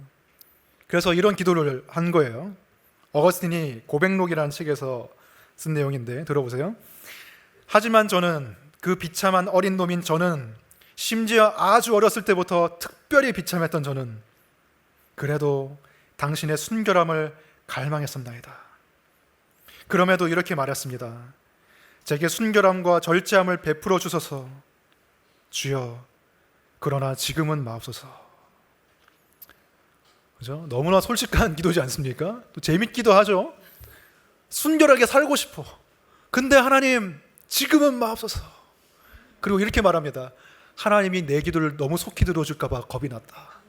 그래서 이런 기도를 한 거예요. 어거스틴이 고백록이라는 책에서 쓴 내용인데 들어보세요. 하지만 저는, 그 비참한 어린 놈인 저는, 심지어 아주 어렸을 때부터 특별히 비참했던 저는 그래도 당신의 순결함을 갈망했습니다. 그럼에도 이렇게 말했습니다. 제게 순결함과 절제함을 베풀어 주소서. 주여, 그러나 지금은 마옵소서. 그죠? 너무나 솔직한 기도지 않습니까? 또 재밌기도 하죠. 순결하게 살고 싶어. 근데 하나님, 지금은 마옵소서. 그리고 이렇게 말합니다. 하나님이 내 기도를 너무 속히 들어줄까 봐 겁이 났다.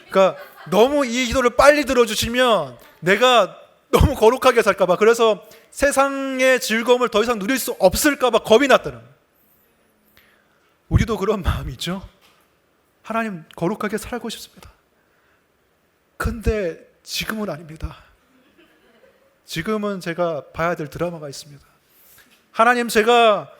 그러니까 너무 이 기도를 빨리 들어주시면 내가 너무 거룩하게 살까 봐, 그래서 세상의 즐거움을 더 이상 누릴 수 없을까 봐 겁이 났다는 거예요. 우리도 그런 마음이 있죠. 하나님, 거룩하게 살고 싶습니다. 근데 지금은 아닙니다. 지금은 제가 봐야 될 드라마가 있습니다. 하나님, 제가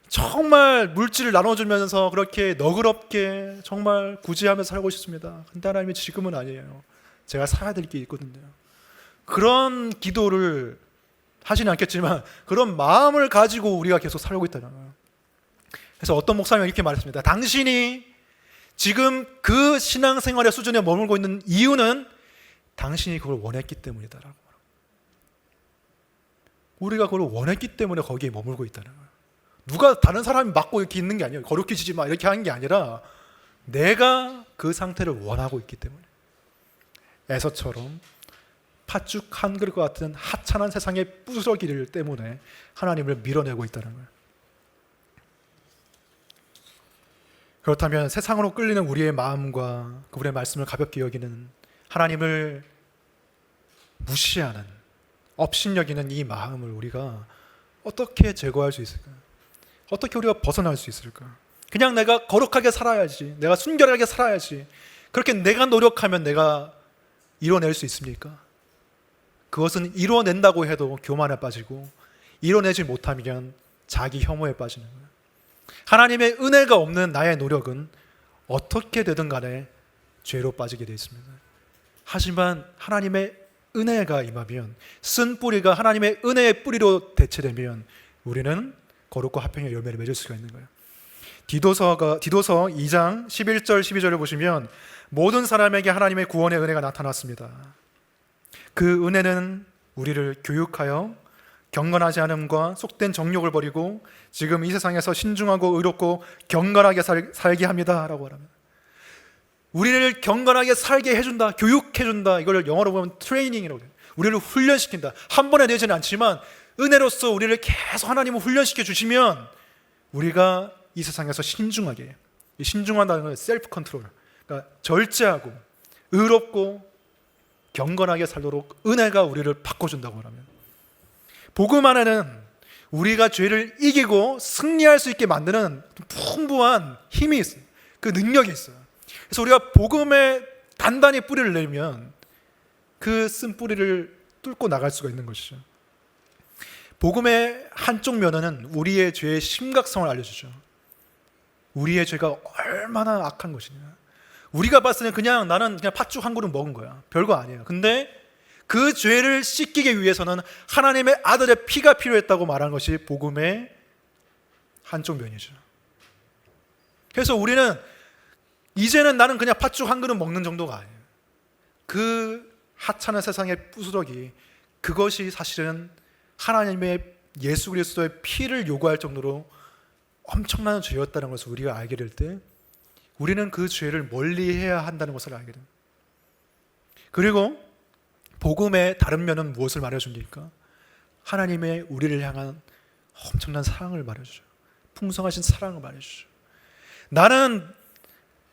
정말 물질을 나눠주면서 그렇게 너그럽게 정말 구제하면서 살고 싶습니다. 근데 하나님이 지금은 아니에요. 제가 살아야 될 게 있거든요. 그런 기도를 하지는 않겠지만 그런 마음을 가지고 우리가 계속 살고 있다는 거예요. 그래서 어떤 목사님이 이렇게 말했습니다. 당신이 지금 그 신앙생활의 수준에 머물고 있는 이유는 당신이 그걸 원했기 때문이다라고. 우리가 그걸 원했기 때문에 거기에 머물고 있다는 거예요. 누가 다른 사람이 막고 이렇게 있는 게 아니에요. 거룩해지지 마 이렇게 하는 게 아니라 내가 그 상태를 원하고 있기 때문에. 에서처럼 팥죽 한 그릇과 같은 하찮은 세상의 부스러기를 때문에 하나님을 밀어내고 있다는 거예요. 그렇다면 세상으로 끌리는 우리의 마음과 그분의 말씀을 가볍게 여기는, 하나님을 무시하는, 업신여기는 이 마음을 우리가 어떻게 제거할 수 있을까? 어떻게 우리가 벗어날 수 있을까? 그냥 내가 거룩하게 살아야지, 내가 순결하게 살아야지, 그렇게 내가 노력하면 내가 이뤄낼 수 있습니까? 그것은 이뤄낸다고 해도 교만에 빠지고, 이뤄내지 못하면 자기 혐오에 빠지는 거예요. 하나님의 은혜가 없는 나의 노력은 어떻게 되든 간에 죄로 빠지게 되어 있습니다. 하지만 하나님의 은혜가 임하면, 쓴 뿌리가 하나님의 은혜의 뿌리로 대체되면 우리는 거룩고 화평의 열매를 맺을 수가 있는 거예요. 디도서 2장 11절 12절을 보시면 모든 사람에게 하나님의 구원의 은혜가 나타났습니다. 그 은혜는 우리를 교육하여 경건하지 않음과 속된 정욕을 버리고 지금 이 세상에서 신중하고 의롭고 경건하게 살게 합니다 라고 말합니다. 우리를 경건하게 살게 해준다, 교육해준다. 이걸 영어로 보면 트레이닝이라고 해요. 우리를 훈련시킨다. 한 번에 되지는 않지만 은혜로서 우리를 계속 하나님은 훈련시켜 주시면 우리가 이 세상에서 신중하게, 신중하다는 건 셀프 컨트롤, 그러니까 절제하고 의롭고 경건하게 살도록 은혜가 우리를 바꿔준다고 하면, 복음 안에는 우리가 죄를 이기고 승리할 수 있게 만드는 풍부한 힘이 있어요. 그 능력이 있어요. 그래서 우리가 복음에 단단히 뿌리를 내면 그 쓴 뿌리를 뚫고 나갈 수가 있는 것이죠. 복음의 한쪽 면에는 우리의 죄의 심각성을 알려주죠. 우리의 죄가 얼마나 악한 것이냐. 우리가 봤을 때 그냥 나는 그냥 팥죽 한 그릇 먹은 거야. 별거 아니에요. 근데 그 죄를 씻기기 위해서는 하나님의 아들의 피가 필요했다고 말하는 것이 복음의 한쪽 면이죠. 그래서 우리는 이제는 나는 그냥 팥죽 한 그릇 먹는 정도가 아니에요. 그 하찮은 세상의 부스러기, 그것이 사실은 하나님의 예수 그리스도의 피를 요구할 정도로 엄청난 죄였다는 것을 우리가 알게 될 때 우리는 그 죄를 멀리해야 한다는 것을 알게 됩니다. 그리고 복음의 다른 면은 무엇을 말해줍니까? 하나님의 우리를 향한 엄청난 사랑을 말해주죠. 풍성하신 사랑을 말해주죠. 나는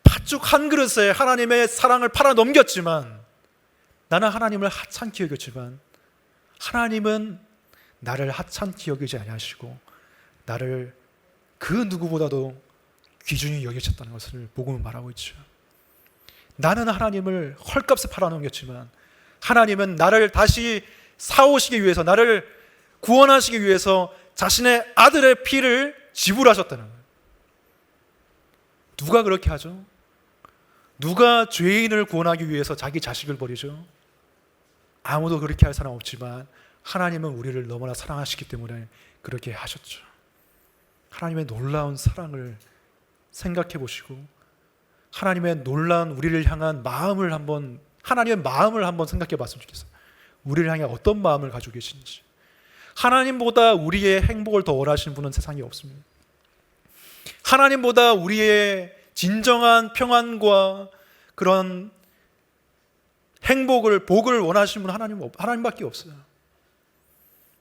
팥죽 한 그릇에 하나님의 사랑을 팔아 넘겼지만, 나는 하나님을 하찮게 여겼지만 하나님은 나를 하찮게 여기지 아니하시고 나를 그 누구보다도 귀중히 여기셨다는 것을 복음은 말하고 있죠. 나는 하나님을 헐값에 팔아넘겼지만 하나님은 나를 다시 사오시기 위해서, 나를 구원하시기 위해서 자신의 아들의 피를 지불하셨다는 거예요. 누가 그렇게 하죠? 누가 죄인을 구원하기 위해서 자기 자식을 버리죠? 아무도 그렇게 할 사람 없지만 하나님은 우리를 너무나 사랑하시기 때문에 그렇게 하셨죠. 하나님의 놀라운 사랑을 생각해 보시고 하나님의 놀라운 우리를 향한 마음을 한번, 하나님의 마음을 한번 생각해 봤으면 좋겠어요. 우리를 향해 어떤 마음을 가지고 계신지. 하나님보다 우리의 행복을 더 원하시는 분은 세상에 없습니다. 하나님보다 우리의 진정한 평안과 그런 행복을, 복을 원하시는 분은 하나님밖에 없어요.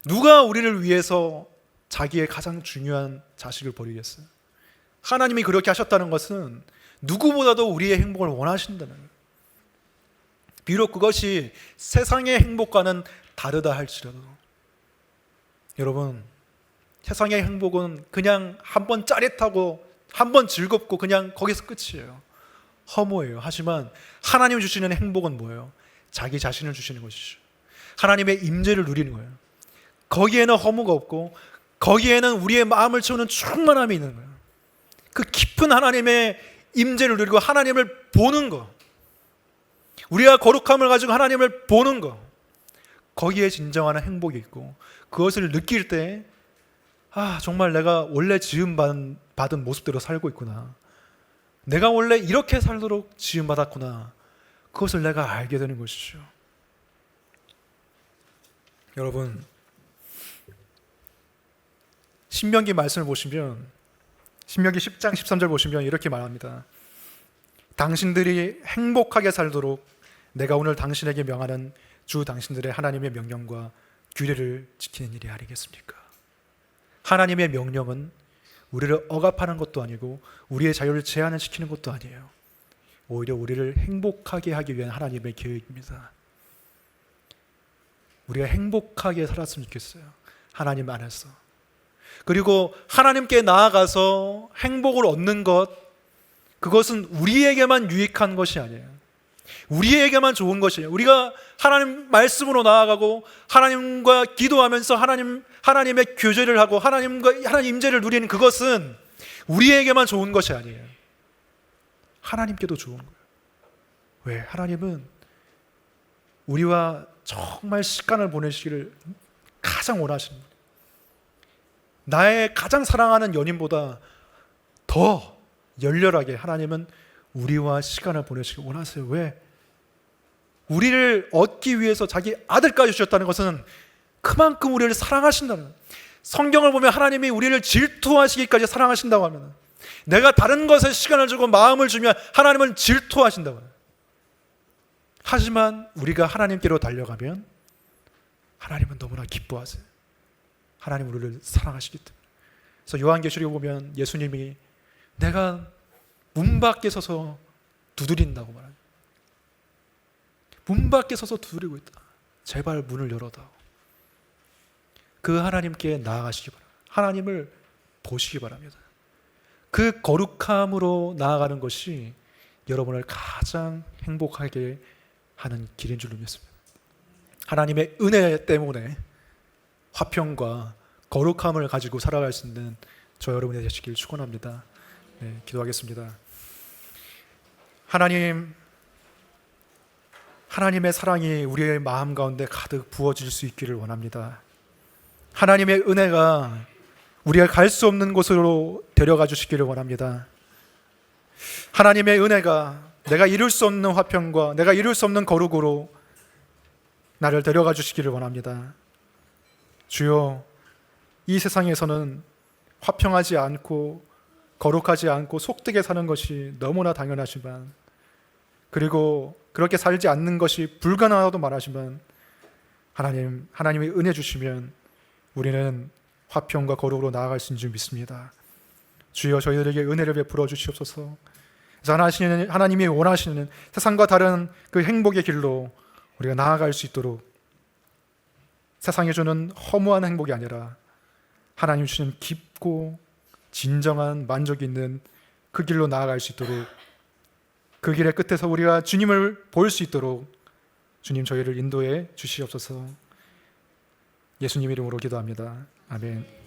누가 우리를 위해서 자기의 가장 중요한 자식을 버리겠어요? 하나님이 그렇게 하셨다는 것은 누구보다도 우리의 행복을 원하신다는 거예요. 비록 그것이 세상의 행복과는 다르다 할지라도, 여러분, 세상의 행복은 그냥 한번 짜릿하고 한번 즐겁고 그냥 거기서 끝이에요. 허무해요. 하지만 하나님이 주시는 행복은 뭐예요? 자기 자신을 주시는 것이죠. 하나님의 임재를 누리는 거예요. 거기에는 허무가 없고 거기에는 우리의 마음을 채우는 충만함이 있는 거예요. 그 깊은 하나님의 임재를 누리고 하나님을 보는 것, 우리가 거룩함을 가지고 하나님을 보는 것, 거기에 진정한 행복이 있고 그것을 느낄 때 정말 내가 원래 지음받은 모습대로 살고 있구나, 내가 원래 이렇게 살도록 지음받았구나, 그것을 내가 알게 되는 것이죠. 여러분, 신명기 말씀을 보시면, 신명기 10장 13절 보시면 이렇게 말합니다. 당신들이 행복하게 살도록 내가 오늘 당신에게 명하는 주 당신들의 하나님의 명령과 규례를 지키는 일이 아니겠습니까? 하나님의 명령은 우리를 억압하는 것도 아니고 우리의 자유를 제한시키는 것도 아니에요. 오히려 우리를 행복하게 하기 위한 하나님의 계획입니다. 우리가 행복하게 살았으면 좋겠어요. 하나님 안에서. 그리고 하나님께 나아가서 행복을 얻는 것, 그것은 우리에게만 유익한 것이 아니에요. 우리에게만 좋은 것이에요. 우리가 하나님 말씀으로 나아가고 하나님과 기도하면서 하나님의 교제를 하고 하나님 임재를 누리는 그것은 우리에게만 좋은 것이 아니에요. 하나님께도 좋은 거예요. 왜? 하나님은 우리와 정말 시간을 보내시기를 가장 원하시는 분이에요. 나의 가장 사랑하는 연인보다 더 열렬하게 하나님은 우리와 시간을 보내시길 원하세요. 왜? 우리를 얻기 위해서 자기 아들까지 주셨다는 것은 그만큼 우리를 사랑하신다는, 성경을 보면 하나님이 우리를 질투하시기까지 사랑하신다고 하면, 내가 다른 것에 시간을 주고 마음을 주면 하나님은 질투하신다고 해요. 하지만 우리가 하나님께로 달려가면 하나님은 너무나 기뻐하세요. 하나님 우리를 사랑하시기 때문에. 그래서 요한계시록에 보면 예수님이 내가 문 밖에 서서 두드린다고 말합니다. 문 밖에 서서 두드리고 있다. 제발 문을 열어다오. 그 하나님께 나아가시기 바랍니다. 하나님을 보시기 바랍니다. 그 거룩함으로 나아가는 것이 여러분을 가장 행복하게 하는 길인 줄로 믿습니다. 하나님의 은혜 때문에 화평과 거룩함을 가지고 살아갈 수 있는 저 여러분이 되시길 축원합니다. 네, 기도하겠습니다. 하나님의 사랑이 우리의 마음 가운데 가득 부어질 수 있기를 원합니다. 하나님의 은혜가 우리가 갈 수 없는 곳으로 데려가 주시기를 원합니다. 하나님의 은혜가 내가 이룰 수 없는 화평과 내가 이룰 수 없는 거룩으로 나를 데려가 주시기를 원합니다. 주여, 이 세상에서는 화평하지 않고 거룩하지 않고 속되게 사는 것이 너무나 당연하지만, 그리고 그렇게 살지 않는 것이 불가능하다고 말하지만, 하나님이 은혜 주시면 우리는 화평과 거룩으로 나아갈 수 있는 줄 믿습니다. 주여, 저희들에게 은혜를 베풀어 주시옵소서. 그래서 하나님이 원하시는 세상과 다른 그 행복의 길로 우리가 나아갈 수 있도록, 세상이 주는 허무한 행복이 아니라 하나님 주시는 깊고 진정한 만족이 있는 그 길로 나아갈 수 있도록, 그 길의 끝에서 우리가 주님을 볼 수 있도록 주님 저희를 인도해 주시옵소서. 예수님 이름으로 기도합니다. 아멘.